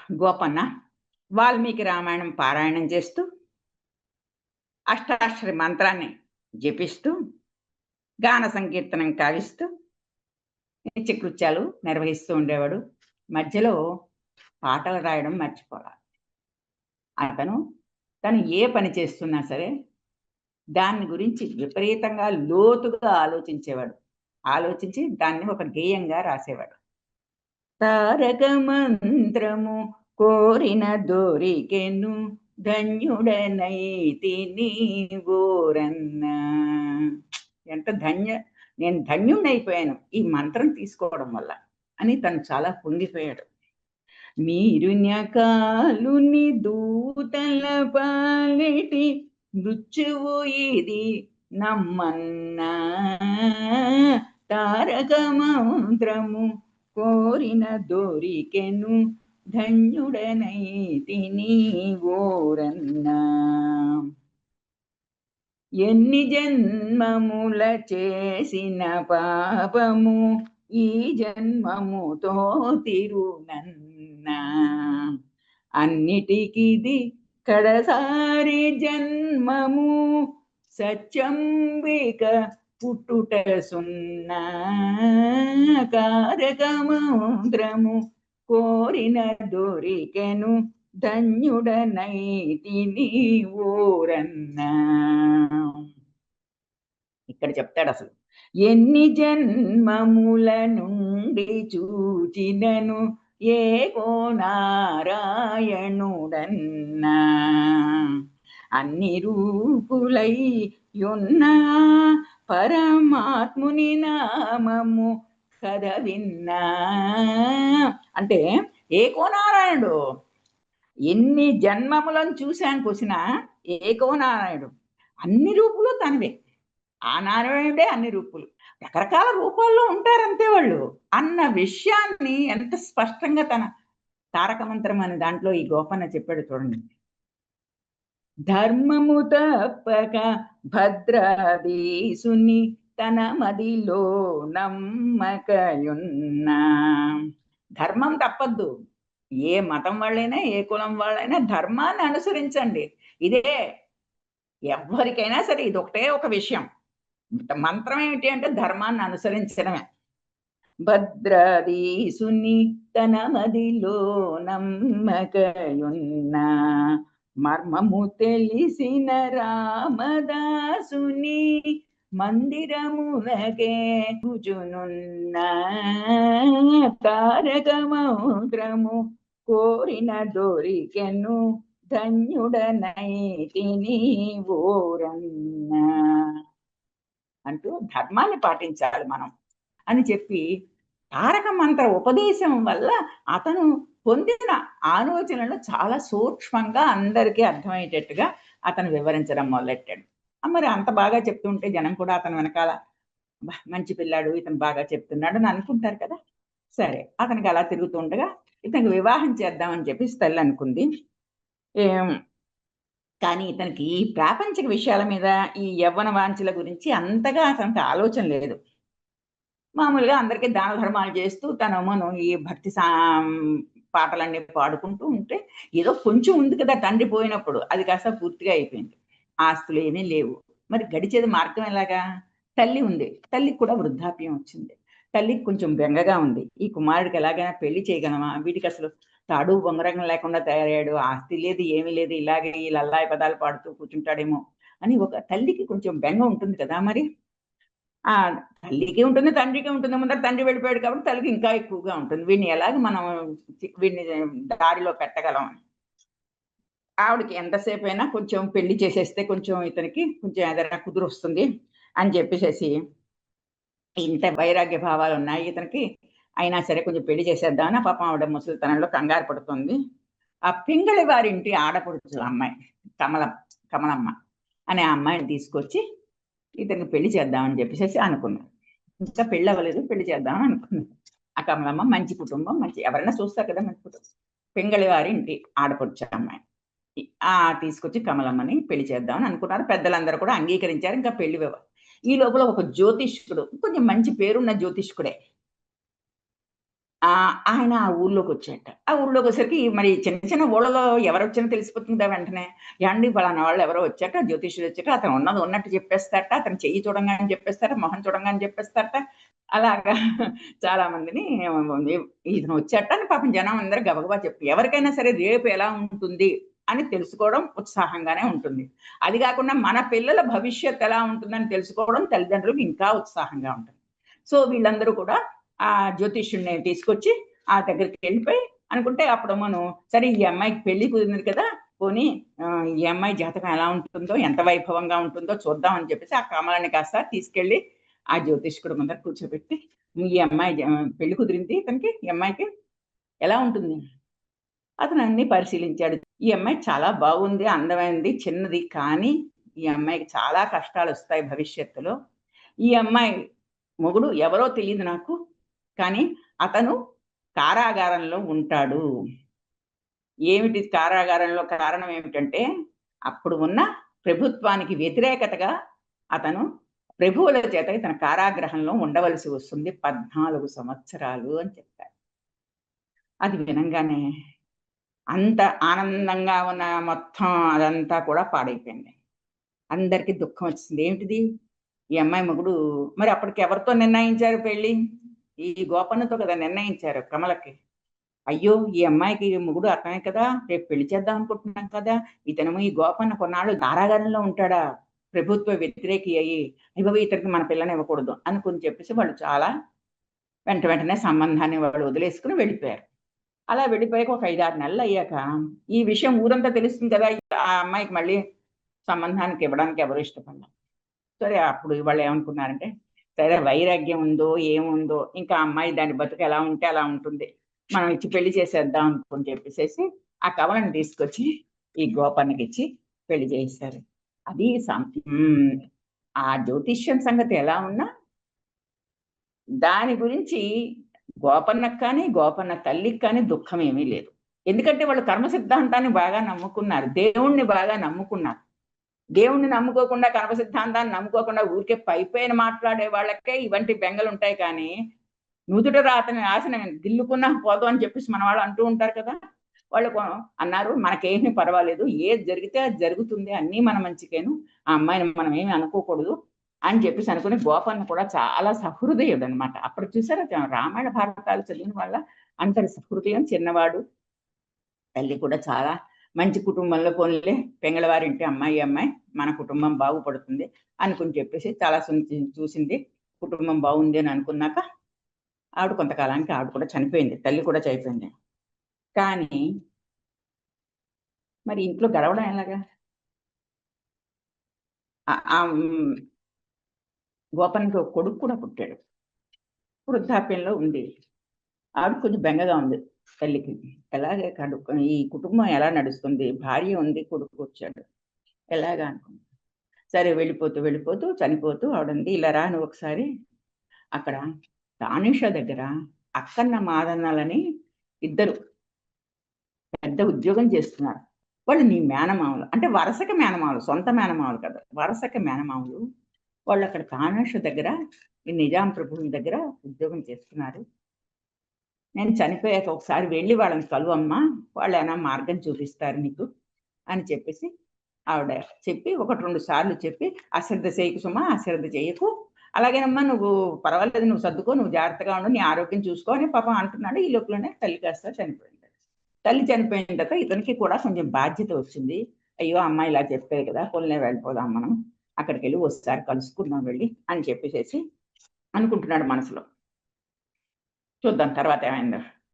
గోపన్న వాల్మీకి రామాయణం పారాయణం చేస్తూ అష్టాక్షరి మంత్రాన్ని జపిస్తూ గాన సంకీర్తనం కావిస్తూ నిత్యకృత్యాలు నిర్వహిస్తూ ఉండేవాడు. మధ్యలో పాటలు రాయడం మర్చిపోవాలి. తను ఏ పని చేస్తున్నా సరే దాని గురించి విపరీతంగా లోతుగా ఆలోచించేవాడు. ఆలోచించి దాన్ని ఒక గేయంగా రాసేవాడు. తారక మంత్రము కోరిన దొరికెను ధన్యుడనైతిని గోరన్న. ఎంత నేను ధన్యుడైపోయాను ఈ మంత్రం తీసుకోవడం వల్ల అని తను చాలా పొంగిపోయాడు. మీరు న్యకాలుని దూతల పాలిటి మృత్యువు ఇది నమ్మన్నా. తారక మంత్రము కోరిన దొరికెను ధన్యుడనైతిని ఓరన్నా. ఎన్ని జన్మముల చేసిన పాపము ఈ జన్మముతో తిరునన్నా. అన్నిటికిది కడసారి జన్మము సత్యంబిక పుట్టుట సున్నా. కారక మంత్రము కోరిన దొరికెను ధన్యుడనైతిని ఓరన్నా. ఇక్కడ చెప్తాడు అసలు ఎన్ని జన్మముల నుండి చూచినను ఏకో నారాయణుడన్నా. అన్ని రూపులై యున్న పరమాత్ముని నామము కథ విన్నా. అంటే ఏకో నారాయణుడు. ఎన్ని జన్మములను చూశాను కూసిన ఏకో నారాయణుడు. అన్ని రూపులు తనవే. ఆ నారాయణుడే అన్ని రూపులు. రకరకాల రూపాల్లో ఉంటారంతే వాళ్ళు అన్న విషయాన్ని ఎంత స్పష్టంగా తన తారక మంత్రం అనే దాంట్లో ఈ గోపన్న చెప్పాడు చూడండి. ధర్మము తప్పక భద్రాదీసుని తన మదిలో నమ్మకయున్నా. ధర్మం తప్పద్దు. ఏ మతం వాళ్ళైనా ఏ కులం వాళ్ళైనా ధర్మాన్ని అనుసరించండి. ఇదే ఎవరికైనా సరే ఇది ఒకటే ఒక విషయం. మంత్రం ఏమిటి అంటే ధర్మాన్ని అనుసరించడమే. భద్రాదీసుని తన మదిలో నమ్మకయున్నా. మర్మము తెలిసిన రామదాసుని మందిరమునకే కూచునున్నా. తారక మంత్రము కోరిన దొరికెను ధన్యుడనైతిని ఓరన్నా అంటూ ధర్మాన్ని పాటించాలి మనం అని చెప్పి తారక మంత్ర ఉపదేశం వల్ల అతను పొందిన ఆలోచనలు చాలా సూక్ష్మంగా అందరికీ అర్థమయ్యేటట్టుగా అతను వివరించడం మొదలెట్టాడు. మరి అంత బాగా చెప్తుంటే జనం కూడా అతను వెనకాల మంచి పిల్లాడు, ఇతను బాగా చెప్తున్నాడు అని అనుకుంటారు కదా. సరే, అతనికి అలా తిరుగుతుండగా ఇతనికి వివాహం చేద్దామని చెప్పి తల్లి అనుకుంది. కానీ ఇతనికి ఈ ప్రాపంచిక విషయాల మీద ఈ యవ్వన వాంఛల గురించి అంతగా అతనికి ఆలోచన లేదు. మామూలుగా అందరికీ దాన ధర్మాలు చేస్తూ తను ఈ భక్తి పాటలన్నీ పాడుకుంటూ ఉంటే ఏదో కొంచెం ఉంది కదా తండ్రి పోయినప్పుడు, అది కాస్త పూర్తిగా అయిపోయింది. ఆస్తులు ఏమీ లేవు. మరి గడిచేది మార్గం ఎలాగా? తల్లి ఉంది, తల్లికి కూడా వృద్ధాప్యం వచ్చింది. తల్లికి కొంచెం బెంగగా ఉంది. ఈ కుమారుడికి ఎలాగైనా పెళ్లి చేయగలమా? వీటికి అసలు తాడు బొంగరంగం లేకుండా తయారయ్యాడు, ఆస్తి లేదు ఏమీ లేదు, ఇలాగే ఈ లల్లాయి పదాలు పాడుతూ కూర్చుంటాడేమో అని ఒక తల్లికి కొంచెం బెంగ ఉంటుంది కదా. మరి ఆ తల్లికి ఉంటుంది, తండ్రికి ఉంటుంది. ముందర తండ్రి వెళ్ళిపోయాడు కాబట్టి తల్లికి ఇంకా ఎక్కువగా ఉంటుంది. వీడిని ఎలాగ మనం వీడిని దారిలో పెట్టగలం అని ఆవిడకి ఎంతసేపు అయినా కొంచెం పెళ్లి చేసేస్తే కొంచెం ఇతనికి కొంచెం ఏదైనా కుదురు వస్తుంది అని చెప్పేసి ఇంత వైరాగ్య భావాలు ఉన్నాయి ఇతనికి. అయినా సరే కొంచెం పెళ్లి చేసేద్దామని పాపం ఆవిడ ముసలితనంలో కంగారు పడుతుంది. ఆ పింగళి వారింటి ఆడపడుచుల అమ్మాయి కమలమ్మ అనే అమ్మాయిని తీసుకొచ్చి ఇతనికి పెళ్లి చేద్దామని చెప్పేసి అనుకున్నాను. ఇంకా పెళ్ళి అవ్వలేదు, పెళ్లి చేద్దామని అనుకున్నాను. ఆ కమలమ్మ మంచి కుటుంబం, మంచి ఎవరైనా చూస్తారు కదా మంచి కుటుంబం. పింగళి వారింటి ఆడపడుచు అమ్మాయి తీసుకొచ్చి కమలమ్మని పెళ్లి చేద్దామని అనుకున్నారు. పెద్దలందరూ కూడా అంగీకరించారు. ఇంకా పెళ్లి ఈ లోపల ఒక జ్యోతిష్కుడు, కొంచెం మంచి పేరున్న జ్యోతిష్కుడే, ఆయన ఆ ఊర్లోకొచ్చాట. ఆ ఊర్లోకొచ్చేసరికి మరి చిన్న చిన్న ఊళ్ళలో ఎవరొచ్చినా తెలిసిపోతుంది కదా వెంటనే. "ఏవండీ పలానా వాళ్ళు ఎవరో వచ్చాట, జ్యోతిష్యుడొచ్చాట, అతను ఉన్నది ఉన్నట్టు చెప్పేస్తారట, అతని చెయ్యి చూడంగానే చెప్పేస్తారట, మొహం చూడంగానే చెప్పేస్తారట." అలాగా చాలా మందిని ఇతను వచ్చాట అని పాపం జనం అందరూ గబగబా ఎవరికైనా సరే రేపు ఎలా ఉంటుంది అని తెలుసుకోవడం ఉత్సాహంగానే ఉంటుంది. అది గాకుండా మన పిల్లల భవిష్యత్తు ఎలా ఉంటుందని తెలుసుకోవడం తల్లిదండ్రులకు ఇంకా ఉత్సాహంగా ఉంటుంది. సో, వీళ్ళందరూ కూడా ఆ జ్యోతిష్యుడిని తీసుకొచ్చి ఆ దగ్గరికెళ్ళిపోయి అనుకుంటే అప్పుడేమోను సరే ఈ అమ్మాయికి పెళ్లి కుదిరింది కదా! పోనీ ఈ అమ్మాయి జాతకం ఎలా ఉంటుందో, ఎంత వైభవంగా ఉంటుందో చూద్దాం అని చెప్పేసి ఆ కమలని కాస్త తీసుకెళ్ళి ఆ జ్యోతిష్కుడి ముందర కూర్చోబెట్టి, ఈ అమ్మాయి పెళ్లి కుదిరింది ఇతనికి ఈ అమ్మాయికి. ఎలా ఉంటుంది? అతను అన్నీ పరిశీలించాడు. ఈ అమ్మాయి చాలా బాగుంది, అందమైనది, చిన్నది. కానీ ఈ అమ్మాయికి చాలా కష్టాలొస్తాయి భవిష్యత్తులో. ఈ అమ్మాయి మొగుడు ఎవరో తెలీదు నాకు. కానీ అతను కారాగారంలో ఉంటాడు. ఏమిటి కారాగారంలో కారణం ఏమిటంటే, అప్పుడు ఉన్న ప్రభుత్వానికి వ్యతిరేకతగా అతను ప్రభువుల చేత ఇతను కారాగృహంలో ఉండవలసి వస్తుంది 14 సంవత్సరాలు అని చెప్పారు. అది వినంగానే అంత ఆనందంగా ఉన్న మొత్తం అదంతా కూడా పాడైపోయింది. అందరికి దుఃఖం వచ్చింది. ఏమిటిది? ఈ అమ్మాయి మొగుడు మరి అప్పటికి ఎవరితో నిర్ణయించారు పెళ్లి? ఈ గోపన్నతో కదా నిర్ణయించారు కమలకి. అయ్యో! ఈ అమ్మాయికి మొగుడు అతనే కదా! రేపు పెళ్లి చేద్దాం అనుకుంటున్నాం కదా! ఇతనేమో ఈ గోపన్న కొన్నాళ్ళు కారాగారంలో ఉంటాడా? ప్రభుత్వ వ్యతిరేకి అయ్యి, అయ్యబాబోయ్! ఇతనికి మన పిల్లనివ్వకూడదు అనుకుని చెప్పేసి వాళ్ళు చాలా వెంటనే సంబంధాన్ని వాళ్ళు వదిలేసుకొని వెళ్ళిపోయారు. అలా వెళ్ళిపోయాక ఒక 5, 6 నెలలయ్యాక ఈ విషయం ఊరంతా తెలుస్తుంది కదా! ఆ అమ్మాయికి మళ్ళీ సంబంధానికి ఇవ్వడానికి ఎవరు ఇష్టపడల. సరే అప్పుడు వాళ్ళేమనుకున్నారంటే, సరే వైరాగ్యం ఉందో, ఏముందో ఇంకా ఆ అమ్మాయి దాని బతుకు ఎలా ఉంటే అలా ఉంటుంది. మనం ఇచ్చి పెళ్లి చేసేద్దాం అనుకుని చెప్పేసేసి, ఆ కవలను తీసుకొచ్చి ఈ గోపన్నకిచ్చి పెళ్లి చేసేశారు. అది ఆ జ్యోతిష్యం సంగతి ఎలా ఉన్నా, దాని గురించి గోపన్నకి కానీ, గోపన్న తల్లికి కానీ దుఃఖమేమీ లేదు. ఎందుకంటే వాళ్ళు కర్మ సిద్ధాంతాన్ని బాగా నమ్ముకున్నారు. దేవుణ్ణి బాగా నమ్ముకున్నారు. దేవుణ్ణి నమ్ముకోకుండా, కర్మ సిద్ధాంతాన్ని నమ్ముకోకుండా ఊరికే పైపైన మాట్లాడే వాళ్ళకే ఇవంటి బెంగలుంటాయి కానీ, నుదుట రాతని ఆశని గిల్లుకున్నా పోదు అని చెప్పేసి మన వాళ్ళు అంటూ ఉంటారు కదా! వాళ్ళు అన్నారు, "మనకేమీ పర్వాలేదు. ఏది జరిగితే అది జరుగుతుంది. అన్నీ మన మంచికేను. ఆ అమ్మాయిని మనం ఏమి అనుకోకూడదు" అని చెప్పేసి అనుకుని గోపన్న కూడా చాలా సహృదయుడనమాట. అప్పుడు చూసారా రామాయణ, భారతాలు చదివిన వాళ్ళ అంతటి సహృదయం చిన్నవాడు. తల్లి కూడా చాలా మంచి కుటుంబంలో పోనీలే పెంగళవారింటి అమ్మాయి మన కుటుంబం బాగుపడుతుంది అనుకుని చెప్పేసి చాలా చూసింది. కుటుంబం బాగుంది అని అనుకున్నాక ఆవిడ కొంతకాలానికి ఆవిడ కూడా చనిపోయింది. తల్లి కూడా చనిపోయింది. కానీ మరి ఇంట్లో గడవడం ఎలాగా? గోపన్‌కి ఒక కొడుకు కూడా పుట్టాడు. వృద్ధాప్యంలో ఉంది. ఆవిడకి కొంచెం బెంగగా ఉంది తల్లికి. ఎలాగే ఈ కుటుంబం ఎలా నడుస్తుంది? భార్య ఉంది, కొడుకొచ్చాడు. ఎలాగా అనుకుంది. సరే వెళ్ళిపోతూ చనిపోతూ ఆవిడంది, "ఇలా రా నువ్వొకసారి అక్కడ తానీష దగ్గర అక్కన్న, మాదన్నలని ఇద్దరు పెద్ద ఉద్యోగం చేస్తున్నారు. వాళ్ళు నీ మేనమామలు. అంటే వరసకి మేనమామలు. సొంత మేనమామలు కాదు. వరసకి మేనమామలు. వాళ్ళక్కడ తానీష దగ్గర ఈ నిజాం ప్రభువుల దగ్గర ఉద్యోగం చేస్తున్నారు. నేను చనిపోయాక ఒకసారి వెళ్లి వాళ్ళని కలువమ్మా. వాళ్ళేమైనా మార్గం చూపిస్తారు నీకు" అని చెప్పేసి ఆవిడ చెప్పి, 1, 2 సార్లు చెప్పి, "అశ్రద్ధ చేయకు సుమా, అశ్రద్ధ చేయకు. అలాగేనమ్మా నువ్వు పర్వాలేదు నువ్వు సర్దుకో, నువ్వు జాగ్రత్తగా ఉండు, నీ ఆరోగ్యం చూసుకో" అని పాపం అంటున్నాడు. ఈ లోపులోనే తల్లి కాస్త చనిపోయింది. తల్లి చనిపోయిన తర్వాత ఇతనికి కూడా కొంచెం బాధ్యత వచ్చింది. అయ్యో! అమ్మ ఇలా చెప్పారు కదా! పోనీలే వెళ్ళిపోదాం మనం. అక్కడికెళ్ళి ఒకసారి కలుసుకుందాం వెళ్లి అని చెప్పేసేసి అనుకుంటున్నాడు మనసులో. చూద్దాం తర్వాత ఏమైందో.